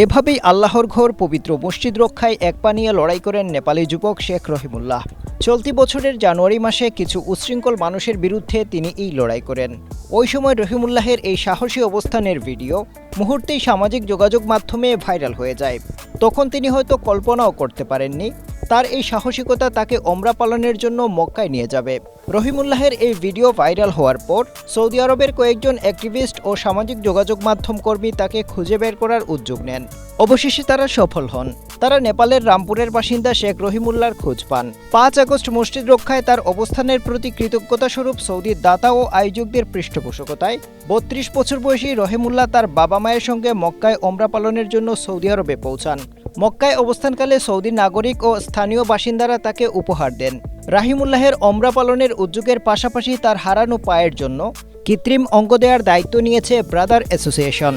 এভাবেই আল্লাহর ঘর পবিত্র মসজিদ রক্ষায় এক পা নিয়ে লড়াই করেন নেপালি যুবক শেখ রহিমুল্লাহ। চলতি বছরের জানুয়ারি মাসে কিছু উচ্ছৃঙ্খল মানুষের বিরুদ্ধে তিনি এই লড়াই করেন। ওই সময় রহিমুল্লাহের এই সাহসী অবস্থানের ভিডিও মুহূর্তেই সামাজিক যোগাযোগ মাধ্যমে ভাইরাল হয়ে যায়। তখন তিনি হয়তো কল্পনাও করতে পারেননি তার এই সাহসিকতা তাকে ওমরা পালনের জন্য মক্কায় নিয়ে যাবে। রহিমুল্লাহের এই ভিডিও ভাইরাল হওয়ার পর সৌদি আরবের কয়েকজন অ্যাক্টিভিস্ট ও সামাজিক যোগাযোগ মাধ্যম কর্মী তাকে খুঁজে বের করার উদ্যোগ নেন। অবশেষে তারা সফল হন। তারা নেপালের রামপুরের বাসিন্দা শেখ রহিমুল্লাহর খোঁজ পান। 5 আগস্ট মসজিদ রক্ষায় তার অবস্থানের প্রতি কৃতজ্ঞতাস্বরূপ সৌদির দাতা ও আয়োজকদের পৃষ্ঠপোষকতায় 32 বছর বয়সী রহিমুল্লাহ তার বাবা মায়ের সঙ্গে মক্কায় ওমরা পালনের জন্য সৌদি আরবে পৌঁছান। মক্কায় অবস্থানকালে সৌদি নাগরিক ও স্থানীয় বাসিন্দারা তাকে উপহার দেন। রহিমুল্লাহের ওমরা পালনের উদ্যোগের পাশাপাশি তার হারানো পায়ের জন্য কৃত্রিম অঙ্গ দেওয়ার দায়িত্ব নিয়েছে ব্রাদার অ্যাসোসিয়েশন।